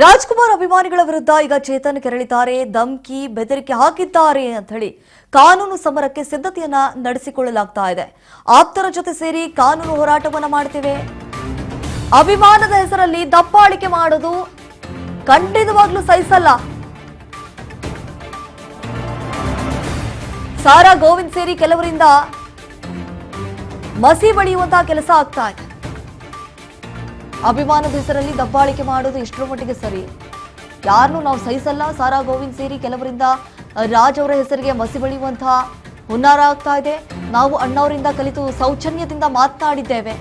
ರಾಜ್ಕುಮಾರ್ ಅಭಿಮಾನಿಗಳ ವಿರುದ್ಧ ಈಗ ಚೇತನ್ ಕೆರಳಿದ್ದಾರೆ. ಧಮ್ಕಿ ಬೆದರಿಕೆ ಹಾಕಿದ್ದಾರೆ ಅಂತ ಹೇಳಿ ಕಾನೂನು ಸಮರಕ್ಕೆ ಸಿದ್ಧತೆಯನ್ನ ನಡೆಸಿಕೊಳ್ಳಲಾಗ್ತಾ ಇದೆ. ಆಪ್ತರ ಜೊತೆ ಸೇರಿ ಕಾನೂನು ಹೋರಾಟವನ್ನ ಮಾಡ್ತೇವೆ. ಅಭಿಮಾನದ ಹೆಸರಲ್ಲಿ ದಬ್ಬಾಳಿಕೆ ಮಾಡೋದು ಖಂಡಿತವಾಗ್ಲೂ ಸಹಿಸಲ್ಲ. ಸಾರಾ ಗೋವಿಂದ್ ಸೇರಿ ಕೆಲವರಿಂದ ಮಸಿ ಬಳಿಯುವಂತಹ ಕೆಲಸ ಆಗ್ತಾ ಇದೆ. ಅಭಿಮಾನದ ಹೆಸರಲ್ಲಿ ದಬ್ಬಾಳಿಕೆ ಮಾಡೋದು ಇಷ್ಟರ ಮಟ್ಟಿಗೆ ಸರಿ, ಯಾರನ್ನೂ ನಾವು ಸಹಿಸಲ್ಲ. ಸಾರಾ ಗೋವಿಂದ್ ಸೇರಿ ಕೆಲವರಿಂದ ರಾಜ್ ಅವರ ಹೆಸರಿಗೆ ಮಸಿ ಬಳಿಯುವಂತಹ ಹುನ್ನಾರ ಆಗ್ತಾ ಇದೆ. ನಾವು ಅಣ್ಣವರಿಂದ ಕಲಿತು ಸೌಜನ್ಯದಿಂದ ಮಾತನಾಡಿದ್ದೇವೆ.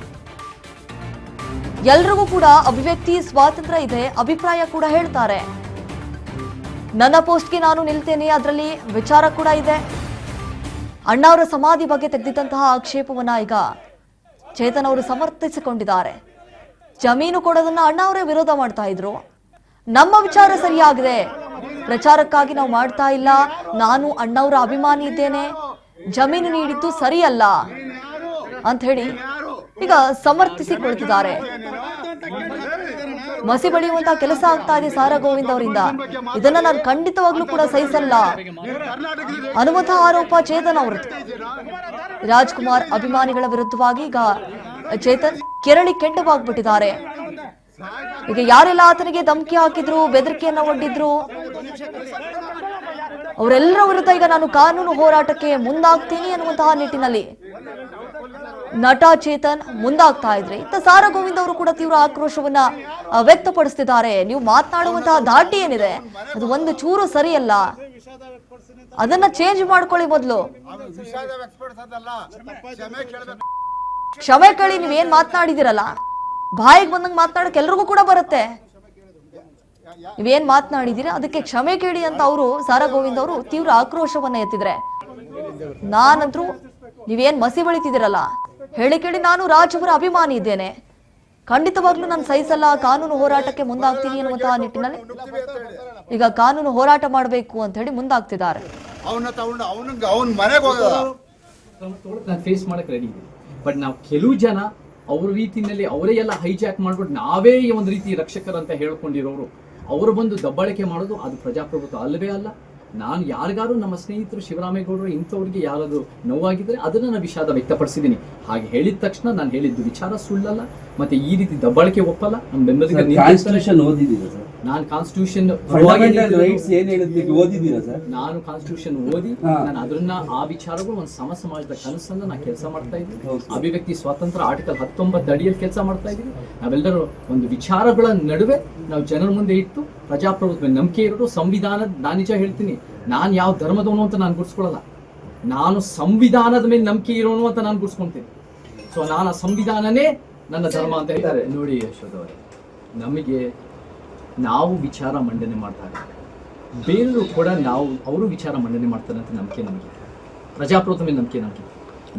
ಎಲ್ರಿಗೂ ಕೂಡ ಅಭಿವ್ಯಕ್ತಿ ಸ್ವಾತಂತ್ರ್ಯ ಇದೆ, ಅಭಿಪ್ರಾಯ ಕೂಡ ಹೇಳ್ತಾರೆ. ನನ್ನ ಪೋಸ್ಟ್ಗೆ ನಾನು ನಿಲ್ತೇನೆ, ಅದರಲ್ಲಿ ವಿಚಾರ ಕೂಡ ಇದೆ. ಅಣ್ಣವರ ಸಮಾಧಿ ಬಗ್ಗೆ ತೆಗೆದಿದ್ದಂತಹ ಆಕ್ಷೇಪವನ್ನ ಈಗ ಚೇತನ್ ಅವರು ಸಮರ್ಥಿಸಿಕೊಂಡಿದ್ದಾರೆ. ಜಮೀನು ಕೊಡೋದನ್ನ ಅಣ್ಣವರೇ ವಿರೋಧ ಮಾಡ್ತಾ ಇದ್ರು. ನಮ್ಮ ವಿಚಾರ ಸರಿಯಾಗಿದೆ, ಪ್ರಚಾರಕ್ಕಾಗಿ ನಾವು ಮಾಡ್ತಾ ಇಲ್ಲ, ನಾನು ಅಣ್ಣವರ ಅಭಿಮಾನಿ ಇದ್ದೇನೆ, ಜಮೀನು ನೀಡಿದ್ದು ಸರಿಯಲ್ಲ ಅಂತ ಹೇಳಿ ಈಗ ಸಮರ್ಥಿಸಿಕೊಳ್ತಿದ್ದಾರೆ. ಮಸಿ ಬಳಿಯುವಂತಹ ಕೆಲಸ ಆಗ್ತಾ ಇದೆ ಸಾರಾ ಗೋವಿಂದ್ ಅವರಿಂದ. ಇದನ್ನ ನಾನು ಖಂಡಿತವಾಗ್ಲೂ ಕೂಡ ಸಹಿಸಲ್ಲ ಅನ್ನುವಂತಹ ಆರೋಪ ಚೇತನ್ ಅವರದ್ದು. ರಾಜ್ಕುಮಾರ್ ಅಭಿಮಾನಿಗಳ ವಿರುದ್ಧವಾಗಿ ಈಗ ಚೇತನ್ ಕೆರಳಿ ಕೆಂಡವಾಗ್ಬಿಟ್ಟಿದ್ದಾರೆ. ಈಗ ಯಾರೆಲ್ಲ ಆತನಿಗೆ ಧಮಕಿ ಹಾಕಿದ್ರು, ಬೆದರಿಕೆಯನ್ನ ಒಡ್ಡಿದ್ರು, ಅವರೆಲ್ಲರ ವಿರುದ್ಧ ಈಗ ನಾನು ಕಾನೂನು ಹೋರಾಟಕ್ಕೆ ಮುಂದಾಗ್ತೀನಿ ಅನ್ನುವಂತಹ ನಿಟ್ಟಿನಲ್ಲಿ ನಟ ಚೇತನ್ ಮುಂದಾಗ್ತಾ ಇದ್ರೆ, ಇತ್ತ ಸಾರಾ ಗೋವಿಂದ್ ಅವರು ಕೂಡ ತೀವ್ರ ಆಕ್ರೋಶವನ್ನ ವ್ಯಕ್ತಪಡಿಸ್ತಿದ್ದಾರೆ. ನೀವು ಮಾತನಾಡುವಂತಹ ಧಾಟಿ ಏನಿದೆ ಅದು ಒಂದು ಚೂರು ಸರಿಯಲ್ಲ, ಅದನ್ನ ಚೇಂಜ್ ಮಾಡ್ಕೊಳ್ಳಿ. ಮೊದಲು ಕ್ಷಮೆ ಕೇಳಿ. ನೀವೇನ್ ಮಾತನಾಡಿದಿರಲ್ಲ, ಬಾಯಿಗೆ ಬಂದಂಗೆ ಮಾತನಾಡಕ್ಕೆ ಎಲ್ರಿಗೂ ಕೂಡ ಬರುತ್ತೆ. ನೀವೇನ್ ಮಾತನಾಡಿದಿರ ಅದಕ್ಕೆ ಕ್ಷಮೆ ಕೇಳಿ ಅಂತ ಅವರು ಸಾರಾ ಗೋವಿಂದ್ ಅವರು ತೀವ್ರ ಆಕ್ರೋಶವನ್ನ ಎತ್ತಿದ್ರೆ, ನಾನಂತರೂ ನೀವೇನ್ ಮಸಿ ಬಳಿತಿದಿರಲ್ಲ ಹೇಳಿ ಕೇಳಿ, ನಾನು ರಾಜ್ ಅವರ ಅಭಿಮಾನಿ ಇದ್ದೇನೆ, ಖಂಡಿತವಾಗ್ಲೂ ನಾನು ಸಹಿಸಲ್ಲ, ಕಾನೂನು ಹೋರಾಟಕ್ಕೆ ಮುಂದಾಗ್ತೀನಿ ಅನ್ನುವಂತಹ ನಿಟ್ಟಿನಲ್ಲಿ ಈಗ ಕಾನೂನು ಹೋರಾಟ ಮಾಡಬೇಕು ಅಂತ ಹೇಳಿ ಮುಂದಾಗ್ತಿದ್ದಾರೆ. ಬಟ್ ನಾವು ಕೆಲವು ಜನ ಅವ್ರ ರೀತಿಯಲ್ಲಿ ಅವರೇ ಎಲ್ಲ ಹೈಜಾಕ್ ಮಾಡ್ಬಿಟ್ಟು ನಾವೇ ಒಂದು ರೀತಿ ರಕ್ಷಕರಂತ ಹೇಳ್ಕೊಂಡಿರೋರು ಅವರು ಬಂದು ದಬ್ಬಾಳಿಕೆ ಮಾಡೋದು ಅದು ಪ್ರಜಾಪ್ರಭುತ್ವ ಅಲ್ಲವೇ ಅಲ್ಲ. ನಾನು ಯಾರಿಗಾರು ನಮ್ಮ ಸ್ನೇಹಿತರು ಶಿವರಾಮೇಗೌಡರು ಇಂಥವ್ರಿಗೆ ಯಾರಾದ್ರು ನೋವಾಗಿದ್ರೆ ಅದನ್ನ ನಾನು ವಿಷಾದ ವ್ಯಕ್ತಪಡಿಸಿದ್ದೀನಿ. ಹಾಗೆ ಹೇಳಿದ ತಕ್ಷಣ ನಾನು ಹೇಳಿದ್ದು ವಿಚಾರ ಸುಳ್ಳಲ್ಲ, ಮತ್ತೆ ಈ ರೀತಿ ದಬ್ಬಾಳಿಕೆ ಒಪ್ಪಲ್ಲ. ನಮ್ಮ ಬೆಂಬಲಿಗರು ನಾನು ಕಾನ್ಸ್ಟಿಟ್ಯೂಷನ್ ನಾನು ಕಾನ್ಸ್ಟಿಟ್ಯೂಷನ್ ಓದಿ ನಾನು ಅದನ್ನ ಆ ವಿಚಾರಗಳು ಒಂದು ಸಮ ಸಮಾಜದ ಕನಸನ್ನ ನಾನು ಕೆಲಸ ಮಾಡ್ತಾ ಇದ್ದೀನಿ. ಅಭಿವ್ಯಕ್ತಿ ಸ್ವಾತಂತ್ರ್ಯ ಆರ್ಟಿಕಲ್ 19 ಅಡಿಯಲ್ಲಿ ಕೆಲಸ ಮಾಡ್ತಾ ಇದ್ದೀನಿ. ನಾವೆಲ್ಲರೂ ಒಂದು ವಿಚಾರಗಳ ನಡುವೆ ನಾವು ಜನರ ಮುಂದೆ ಇಟ್ಟು ಪ್ರಜಾಪ್ರಭುತ್ವ ನಂಬಿಕೆ ಇರೋದು ಸಂವಿಧಾನದ, ನಾನು ನಿಜ ಹೇಳ್ತೀನಿ, ನಾನು ಯಾವ ಧರ್ಮದವನು ಅಂತ ನಾನು ಗುರ್ಸ್ಕೊಳ್ಳಲ್ಲ, ನಾನು ಸಂವಿಧಾನದ ಮೇಲೆ ನಂಬಿಕೆ ಇರೋನು ಅಂತ ನಾನು ಗುರ್ಸ್ಕೊಂತೀನಿ. ಸೊ ನಾನು ಆ ಸಂವಿಧಾನನೇ ನನ್ನ ಧರ್ಮ ಅಂತ ಹೇಳ್ತಾರೆ. ನೋಡಿ ಯಶೋಧ ಅವರೇ, ನಮಗೆ ನಾವು ವಿಚಾರ ಮಂಡನೆ ಮಾಡ್ತಾರೆ, ಬೇರೆಯವರು ಕೂಡ ಅವರು ವಿಚಾರ ಮಂಡನೆ ಮಾಡ್ತಾರೆ ಅಂತ ನಂಬಿಕೆ ನಮಗೆ, ಪ್ರಜಾಪ್ರಭುತ್ವ ಮೇಲೆ ನಂಬಿಕೆ ನಮಗೆ.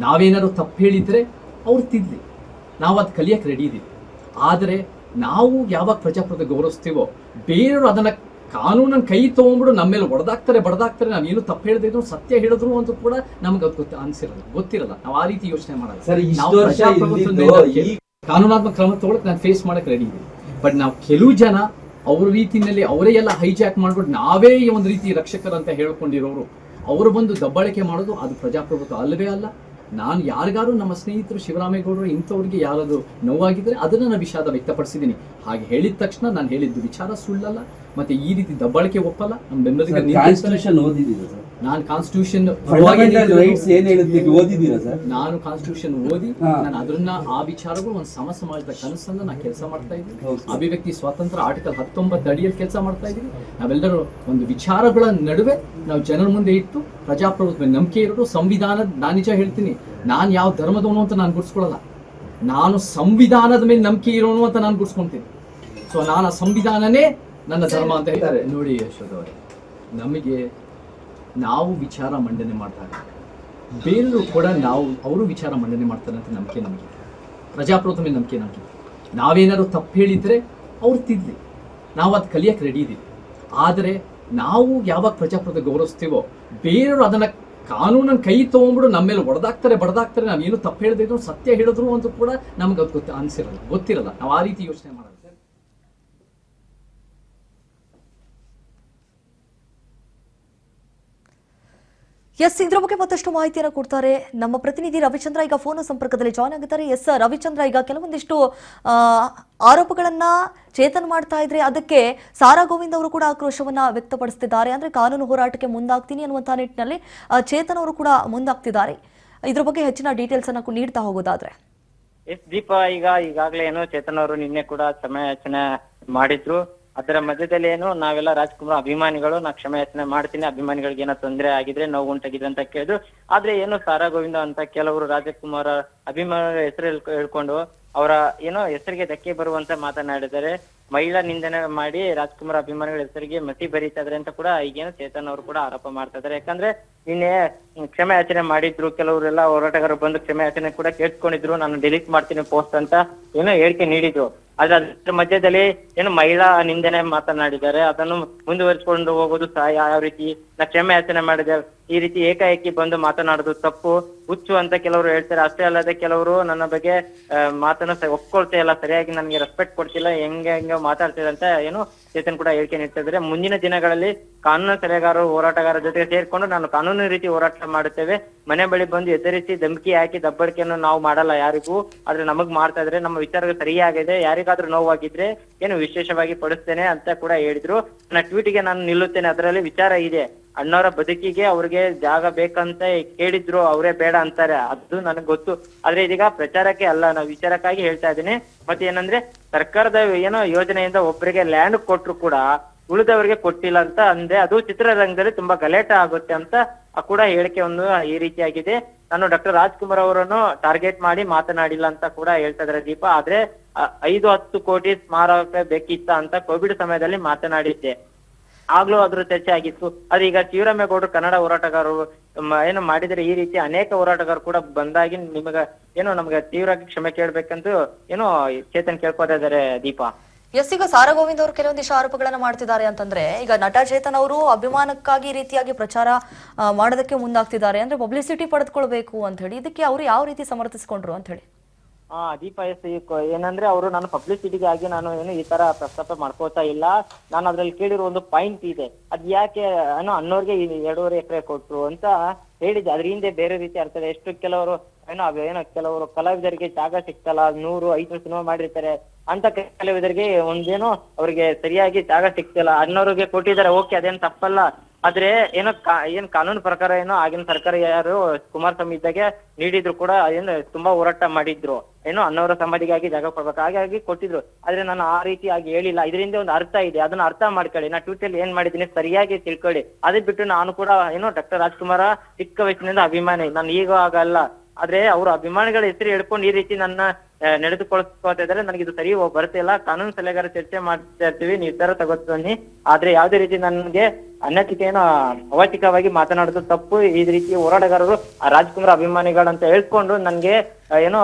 ನಾವೇನಾದ್ರು ತಪ್ಪು ಹೇಳಿದ್ರೆ ಅವ್ರು ತಿದ್ಲಿ, ನಾವು ಅದು ಕಲಿಯಕ್ಕೆ ರೆಡಿ ಇದೀವಿ. ಆದರೆ ನಾವು ಯಾವಾಗ ಪ್ರಜಾಪ್ರಭುತ್ವ ಗೌರವಿಸ್ತೀವೋ ಬೇರೆಯವರು ಅದನ್ನ ಕಾನೂನನ್ನು ಕೈ ತಗೊಂಡ್ಬಿಡು ನಮ್ಮ ಮೇಲೆ ಬಡದಾಕ್ತಾರೆ ನಾವೇನು ತಪ್ಪು ಹೇಳಿದ್ರು ಸತ್ಯ ಹೇಳಿದ್ರು ಅಂತ ಕೂಡ ನಮ್ಗೆ ಅದು ಗೊತ್ತಿರಲ್ಲ. ನಾವು ಆ ರೀತಿ ಯೋಚನೆ ಮಾಡಲ್ಲ. ನಾವು ಪ್ರಜಾಪ್ರಭುತ್ವ ಕಾನೂನಾತ್ಮಕ ಕ್ರಮ ತಗೊಳಕ್ ನಾನು ಫೇಸ್ ಮಾಡಕ್ ರೆಡಿ ಇದೀವಿ. ಬಟ್ ನಾವು ಕೆಲವು ಜನ ಅವ್ರ ರೀತಿಯಲ್ಲಿ ಅವರೇ ಎಲ್ಲ ಹೈಜಾಕ್ ಮಾಡ್ಬಿಟ್ಟು ನಾವೇ ಒಂದು ರೀತಿ ರಕ್ಷಕರಂತ ಹೇಳ್ಕೊಂಡಿರೋರು ಅವರು ಬಂದು ದಬ್ಬಾಳಿಕೆ ಮಾಡೋದು ಅದು ಪ್ರಜಾಪ್ರಭುತ್ವ ಅಲ್ಲವೇ ಅಲ್ಲ. ನಾನು ಯಾರಿಗಾರು ನಮ್ಮ ಸ್ನೇಹಿತರು ಶಿವರಾಮೇಗೌಡರು ಇಂಥವ್ರಿಗೆ ಯಾರಾದ್ರು ನೋವಾಗಿದ್ರೆ ಅದನ್ನ ನಾನು ವಿಷಾದ ವ್ಯಕ್ತಪಡಿಸಿದ್ದೀನಿ. ಹಾಗೆ ಹೇಳಿದ ತಕ್ಷಣ ನಾನು ಹೇಳಿದ್ದು ವಿಚಾರ ಸುಳ್ಳಲ್ಲ, ಮತ್ತೆ ಈ ರೀತಿ ದಬ್ಬಾಳಿಕೆ ಒಪ್ಪಲ್ಲ. ನಮ್ಮ ಬೆಂಬಲಿಗರು ನಾನು ಕಾನ್ಸ್ಟಿಟ್ಯೂಷನ್ ನಾನು ಕಾನ್ಸ್ಟಿಟ್ಯೂಷನ್ ಓದಿ ನಾನು ಅದನ್ನ ಆ ವಿಚಾರಗಳು ಒಂದು ಸಮ ಸಮಾಜದ ಕನಸನ್ನ ನಾನು ಕೆಲಸ ಮಾಡ್ತಾ ಇದ್ದೀನಿ. ಅಭಿವ್ಯಕ್ತಿ ಸ್ವಾತಂತ್ರ್ಯ ಆರ್ಟಿಕಲ್ 19 ಅಡಿಯಲ್ಲಿ ಕೆಲಸ ಮಾಡ್ತಾ ಇದ್ದೀನಿ. ನಾವೆಲ್ಲರೂ ಒಂದು ವಿಚಾರಗಳ ನಡುವೆ ನಾವು ಜನರ ಮುಂದೆ ಇಟ್ಟು ಪ್ರಜಾಪ್ರಭುತ್ವ ನಂಬಿಕೆ ಇರೋದು ಸಂವಿಧಾನದ, ನಾನು ನಿಜ ಹೇಳ್ತೀನಿ, ನಾನು ಯಾವ ಧರ್ಮದವನು ಅಂತ ನಾನು ಗುರ್ಸ್ಕೊಳ್ಳಲ್ಲ, ನಾನು ಸಂವಿಧಾನದ ಮೇಲೆ ನಂಬಿಕೆ ಇರೋನು ಅಂತ ನಾನು ಗುರ್ಸ್ಕೊಂತೀನಿ. ಸೊ ನಾನು ಆ ಸಂವಿಧಾನನೇ ನನ್ನ ಧರ್ಮ ಅಂತ ಹೇಳ್ತಾರೆ. ನೋಡಿ ಯಶೋಧ ಅವರೇ, ನಮಗೆ ನಾವು ವಿಚಾರ ಮಂಡನೆ ಮಾಡ್ತಾರೆ, ಬೇರೆಯವರು ಕೂಡ ಅವರು ವಿಚಾರ ಮಂಡನೆ ಮಾಡ್ತಾರೆ ಅಂತ ನಂಬಿಕೆ ನಮಗೆ, ಪ್ರಜಾಪ್ರಭುತ್ವ ಮೇಲೆ ನಂಬಿಕೆ ನಮಗೆ. ನಾವೇನಾದ್ರು ತಪ್ಪು ಹೇಳಿದ್ರೆ ಅವ್ರು ತಿದ್ಲಿ, ನಾವು ಅದು ಕಲಿಯಕ್ಕೆ ರೆಡಿ ಇದೀವಿ. ಆದರೆ ನಾವು ಯಾವಾಗ ಪ್ರಜಾಪ್ರಭುತ್ವ ಗೌರವಿಸ್ತೀವೋ ಬೇರೆಯವರು ಅದನ್ನ ಕಾನೂನನ್ನು ಕೈ ತಗೊಂಡ್ಬಿಡು ನಮ್ಮ ಮೇಲೆ ಬಡದಾಕ್ತಾರೆ ನಾವೇನು ತಪ್ಪು ಹೇಳಿದ್ರು ಸತ್ಯ ಹೇಳಿದ್ರು ಅಂತ ಕೂಡ ನಮ್ಗೆ ಅದು ಗೊತ್ತಿರಲ್ಲ. ನಾವು ಆ ರೀತಿ ಯೋಚನೆ ಮಾಡಲ್ಲ. ಎಸ್, ಇದ್ರ ಬಗ್ಗೆ ಮತ್ತಷ್ಟು ಮಾಹಿತಿಯನ್ನು ಕೊಡ್ತಾರೆ ನಮ್ಮ ಪ್ರತಿನಿಧಿ ರವಿಚಂದ್ರ. ಈಗ ಫೋನ್ ಸಂಪರ್ಕದಲ್ಲಿ ಜಾಯ್ನ್ ಆಗಿದ್ದಾರೆ. ಎಸ್ ರವಿಚಂದ್ರ, ಈಗ ಕೆಲವೊಂದಿಷ್ಟು ಆರೋಪಗಳನ್ನ ಚೇತನ್ ಮಾಡ್ತಾ ಇದ್ರೆ ಅದಕ್ಕೆ ಸಾರಾ ಗೋವಿಂದ್ ಅವರು ಕೂಡ ಆಕ್ರೋಶವನ್ನ ವ್ಯಕ್ತಪಡಿಸುತ್ತಿದ್ದಾರೆ. ಅಂದ್ರೆ ಕಾನೂನು ಹೋರಾಟಕ್ಕೆ ಮುಂದಾಗ್ತೀನಿ ಅನ್ನುವಂತಹ ನಿಟ್ಟಿನಲ್ಲಿ ಚೇತನ್ ಅವರು ಕೂಡ ಮುಂದಾಗ್ತಿದ್ದಾರೆ. ಇದ್ರ ಬಗ್ಗೆ ಹೆಚ್ಚಿನ ಡೀಟೇಲ್ಸ್ ಅನ್ನ ನೀಡ್ತಾ ಹೋಗೋದಾದ್ರೆ. ಎಸ್ ದೀಪ, ಈಗಾಗಲೇ ಏನು ಚೇತನ್ ಅವರು ನಿನ್ನೆ ಕೂಡ ಕ್ಷಮೆಯಾಚನೆ ಮಾಡಿದ್ರು. ಅದರ ಮಧ್ಯದಲ್ಲಿ ಏನು ನಾವೆಲ್ಲ ರಾಜ್ಕುಮಾರ್ ಅಭಿಮಾನಿಗಳು ನಾ ಕ್ಷಮೆಯಾಚನೆ ಮಾಡ್ತೀನಿ, ಅಭಿಮಾನಿಗಳಿಗೆ ಏನೋ ತೊಂದರೆ ಆಗಿದ್ರೆ ನೋವು ಉಂಟಾಗಿದೆ ಅಂತ ಕೇಳಿದ್ರು. ಆದ್ರೆ ಏನು ಸಾರಾ ಗೋವಿಂದ ಅಂತ ಕೆಲವರು ರಾಜಕುಮಾರ ಅಭಿಮಾನಿಗಳ ಹೆಸರು ಹೇಳ್ಕೊಂಡು ಅವರ ಏನೋ ಹೆಸರಿಗೆ ಧಕ್ಕೆ ಬರುವಂತ ಮಾತನಾಡಿದರೆ, ಮಹಿಳಾ ನಿಂದನೆ ಮಾಡಿ ರಾಜ್ಕುಮಾರ್ ಅಭಿಮಾನಿಗಳ ಹೆಸರಿಗೆ ಮಸಿ ಬರೀತಾ ಇದಾರೆ ಅಂತ ಕೂಡ ಈಗೇನು ಚೇತನ್ ಅವರು ಕೂಡ ಆರೋಪ ಮಾಡ್ತಾ ಇದಾರೆ. ಯಾಕಂದ್ರೆ ನಿನ್ನೆ ಕ್ಷಮೆಯಾಚನೆ ಮಾಡಿದ್ರು, ಕೆಲವರೆಲ್ಲ ಹೋರಾಟಗಾರರು ಬಂದು ಕ್ಷಮೆಯಾಚನೆ ಕೂಡ ಕೇಳ್ಕೊಂಡಿದ್ರು, ನಾನು ಡಿಲೀಟ್ ಮಾಡ್ತೀನಿ ಪೋಸ್ಟ್ ಅಂತ ಏನೋ ಹೇಳಿಕೆ ನೀಡಿದ್ರು. ಆದ್ರೆ ಅದ್ರ ಮಧ್ಯದಲ್ಲಿ ಏನು ಮಹಿಳಾ ನಿಂದನೆ ಮಾತನಾಡಿದ್ದಾರೆ, ಅದನ್ನು ಮುಂದುವರಿಸಿಕೊಂಡು ಹೋಗೋದು ಸಹ ಯಾವ ರೀತಿ ನಾ ಕ್ಷಮೆಯಾಚನೆ ಮಾಡಿದೆ, ಈ ರೀತಿ ಏಕಾಏಕಿ ಬಂದು ಮಾತನಾಡೋದು ತಪ್ಪು, ಹುಚ್ಚು ಅಂತ ಕೆಲವರು ಹೇಳ್ತಾರೆ. ಅಷ್ಟೇ ಅಲ್ಲದೆ ಕೆಲವರು ನನ್ನ ಬಗ್ಗೆ ಮಾತನ್ನ ಒಪ್ಕೊಳ್ತಾ ಇಲ್ಲ, ಸರಿಯಾಗಿ ನನಗೆ ರೆಸ್ಪೆಕ್ಟ್ ಕೊಡ್ತಿಲ್ಲ, ಹೆಂಗ ಮಾತಾಡ್ತಿದೆ ಅಂತ ಏನು ಚೇತನ್ ಕೂಡ ಹೇಳಿಕೆ ನೀಡ್ತಾ ಇದ್ದಾರೆ. ಮುಂದಿನ ದಿನಗಳಲ್ಲಿ ಕಾನೂನು ಸಲಹೆಗಾರರು ಹೋರಾಟಗಾರರ ಜೊತೆಗೆ ಸೇರ್ಕೊಂಡು ನಾನು ಕಾನೂನು ರೀತಿ ಹೋರಾಟ ಮಾಡುತ್ತೇವೆ, ಮನೆ ಬಳಿ ಬಂದು ಎದುರಿಸಿ ಧಮಕಿ ಹಾಕಿ ದಬ್ಬಳಿಕೆಯನ್ನು ನಾವು ಮಾಡಲ್ಲ ಯಾರಿಗೂ, ಆದ್ರೆ ನಮಗ್ ಮಾಡ್ತಾ ಇದ್ರೆ ನಮ್ಮ ವಿಚಾರ ಸರಿಯಾಗಿದೆ, ಯಾರಿಗಾದ್ರೂ ನೋವಾಗಿದ್ರೆ ಏನು ವಿಶೇಷವಾಗಿ ಪಡಿಸ್ತೇನೆ ಅಂತ ಕೂಡ ಹೇಳಿದ್ರು. ನನ್ನ ಟ್ವೀಟ್ಗೆ ನಾನು ನಿಲ್ಲುತ್ತೇನೆ, ಅದರಲ್ಲಿ ವಿಚಾರ ಇದೆ, ಅಣ್ಣವರ ಬದುಕಿಗೆ ಅವ್ರಿಗೆ ಜಾಗ ಬೇಕಂತ ಕೇಳಿದ್ರು, ಅವರೇ ಬೇಡ ಅಂತಾರೆ, ಅದು ನನಗೆ ಗೊತ್ತು. ಆದ್ರೆ ಇದೀಗ ಪ್ರಚಾರಕ್ಕೆ ಅಲ್ಲ, ನಾವು ವಿಚಾರಕ್ಕಾಗಿ ಹೇಳ್ತಾ ಇದ್ದೀನಿ. ಮತ್ತೆ ಏನಂದ್ರೆ ಸರ್ಕಾರದ ಏನೋ ಯೋಜನೆಯಿಂದ ಒಬ್ಬರಿಗೆ ಲ್ಯಾಂಡ್ ಕೊಟ್ರು ಕೂಡ ಉಳಿದವರಿಗೆ ಕೊಟ್ಟಿಲ್ಲ ಅಂತ ಅಂದ್ರೆ ಅದು ಚಿತ್ರರಂಗದಲ್ಲಿ ತುಂಬಾ ಗಲಾಟೆ ಆಗುತ್ತೆ ಅಂತ ಕೂಡ ಹೇಳಿಕೆ ಒಂದು ಈ ರೀತಿಯಾಗಿದೆ. ನಾನು ಡಾಕ್ಟರ್ ರಾಜ್ಕುಮಾರ್ ಅವರನ್ನು ಟಾರ್ಗೆಟ್ ಮಾಡಿ ಮಾತನಾಡಿಲ್ಲ ಅಂತ ಕೂಡ ಹೇಳ್ತಾ ಇದಾರೆ ದೀಪ. ಆದ್ರೆ 5-10 ಕೋಟಿ ಸ್ಮಾರಕ ಬೇಕಿತ್ತ ಅಂತ ಕೋವಿಡ್ ಸಮಯದಲ್ಲಿ ಮಾತನಾಡಿದ್ದೆ, ಆಗ್ಲೂ ಅದ್ರ ಚರ್ಚೆ ಆಗಿತ್ತು. ಆದ್ರೆ ಈಗ ಶಿವರಾಮೇಗೌಡರು ಕನ್ನಡ ಹೋರಾಟಗಾರರು ಏನು ಮಾಡಿದ್ರೆ ಈ ರೀತಿ ಅನೇಕ ಹೋರಾಟಗಾರರು ಕೂಡ ಬಂದಾಗಿ ನಿಮಗ ಏನೋ ನಮ್ಗೆ ತೀವ್ರವಾಗಿ ಕ್ಷಮೆ ಕೇಳ್ಬೇಕಂತ ಏನೋ ಚೇತನ್ ಕೇಳ್ಕೊತಾ ಇದಾರೆ ದೀಪ. ಎಸ್, ಈಗ ಸಾರಾ ಗೋವಿಂದ್ ಅವರು ಕೆಲವೊಂದಿಷ್ಟು ಆರೋಪಗಳನ್ನ ಮಾಡ್ತಿದ್ದಾರೆ ಅಂತಂದ್ರೆ, ಈಗ ನಟ ಚೇತನ್ ಅವರು ಅಭಿಮಾನಕ್ಕಾಗಿ ಈ ರೀತಿಯಾಗಿ ಪ್ರಚಾರ ಮಾಡೋದಕ್ಕೆ ಮುಂದಾಗ್ತಿದ್ದಾರೆ ಅಂದ್ರೆ ಪಬ್ಲಿಸಿಟಿ ಪಡೆದುಕೊಳ್ಬೇಕು ಅಂತ ಹೇಳಿ, ಇದಕ್ಕೆ ಅವರು ಯಾವ ರೀತಿ ಸಮರ್ಥಿಸಿಕೊಂಡ್ರು ಅಂತ ಹೇಳಿ. ದೀಪ ಏನಂದ್ರೆ ಅವರು ನಾನು ಪಬ್ಲಿಸಿಟಿಗಾಗಿ ನಾನು ಏನು ಈ ತರ ಪ್ರಸ್ತಾಪ ಮಾಡ್ಕೋತಾ ಇಲ್ಲ, ನಾನು ಅದ್ರಲ್ಲಿ ಕೇಳಿರೋ ಒಂದು ಪಾಯಿಂಟ್ ಇದೆ, ಅದ್ ಯಾಕೆ ಏನೋ ಅನ್ನೋರ್ಗೆ 2.5 ಎಕರೆ ಕೊಟ್ರು ಅಂತ ಹೇಳಿದ್ದೆ. ಅದ್ರ ಹಿಂದೆ ಬೇರೆ ರೀತಿ ಅರ್ಥ ಇದೆ. ಎಷ್ಟು ಕೆಲವರು ಏನೋ ಕೆಲವರು ಕಲಾವಿದರಿಗೆ ಜಾಗ ಸಿಗ್ತಲ್ಲ, 100-500 ಸಿನಿಮಾ ಮಾಡಿರ್ತಾರೆ ಅಂತ ಕಲಾವಿದರಿಗೆ ಒಂದೇನೋ ಅವ್ರಿಗೆ ಸರಿಯಾಗಿ ಜಾಗ ಸಿಗ್ತಿಲ್ಲ, ಅನ್ನೋರಿಗೆ ಕೊಟ್ಟಿದ್ದಾರೆ, ಓಕೆ ಅದೇನ್ ತಪ್ಪಲ್ಲ. ಆದ್ರೆ ಏನ್ ಕಾನೂನು ಪ್ರಕಾರ ಏನೋ ಆಗಿನ ಸರ್ಕಾರ ಯಾರು ಕುಮಾರಸ್ವಾಮಿ ಇದ್ದಾಗೆ ನೀಡಿದ್ರು ಕೂಡ ಏನು ತುಂಬಾ ಹೋರಾಟ ಮಾಡಿದ್ರು, ಏನೋ ಅನ್ನೋರ ಸಮಾಧಿಗಾಗಿ ಜಾಗ ಕೊಡ್ಬೇಕು, ಹಾಗಾಗಿ ಕೊಟ್ಟಿದ್ರು. ಆದ್ರೆ ನಾನು ಆ ರೀತಿಯಾಗಿ ಹೇಳಿಲ್ಲ. ಇದರಿಂದ ಒಂದು ಅರ್ಥ ಇದೆ, ಅದನ್ನ ಅರ್ಥ ಮಾಡ್ಕೊಳ್ಳಿ. ನಾ ಟ್ವೀಟರ್ ಏನ್ ಮಾಡಿದ್ದೀನಿ ಸರಿಯಾಗಿ ತಿಳ್ಕೊಳ್ಳಿ. ಅದೇ ಬಿಟ್ಟು ನಾನು ಕೂಡ ಏನೋ ಡಾಕ್ಟರ್ ರಾಜ್ಕುಮಾರ ಚಿಕ್ಕ ವಯಸ್ಸಿನಿಂದ ಅಭಿಮಾನಿ, ನಾನು ಈಗ ಆಗಲ್ಲ. ಆದ್ರೆ ಅವ್ರ ಅಭಿಮಾನಿಗಳ ಹೆಸರು ಹೇಳ್ಕೊಂಡು ಈ ರೀತಿ ನನ್ನ ನಡೆದುಕೊಳ್ತಾ ಇದ್ದಾರೆ, ನನಗೆ ಇದು ಸರಿ ಬರ್ತಿಲ್ಲ. ಕಾನೂನು ಸಲಹೆಗಾರ ಚರ್ಚೆ ಮಾಡ್ತಾ ಇರ್ತೀವಿ, ನಿರ್ಧಾರ ತಗೋತೀನಿ. ಆದ್ರೆ ಯಾವ್ದೇ ರೀತಿ ನನ್ಗೆ ಅನೈತಿಕೇನೋ ಅವೈತಿಕವಾಗಿ ಮಾತನಾಡೋದು ತಪ್ಪು. ಈ ರೀತಿ ಹೋರಾಟಗಾರರು ರಾಜ್ಕುಮಾರ್ ಅಭಿಮಾನಿಗಳಂತ ಹೇಳ್ಕೊಂಡು ನನ್ಗೆ ಏನೋ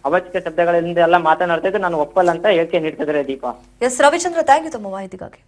ಅವೈತಿಕ ಶಬ್ದಗಳಿಂದ ಎಲ್ಲ ಮಾತನಾಡ್ತಾ ಇದ್ರೆ ನಾನು ಒಪ್ಪಲ್ಲ ಅಂತ ಹೇಳಿಕೆ ನೀಡ್ತಾ ಇದ್ದಾರೆ ದೀಪ. ಎಸ್ ರವಿಚಂದ್ರ, ಥ್ಯಾಂಕ್ ಯು ತಮ್ಮ ಮಾಹಿತಿಗಾಗಿ.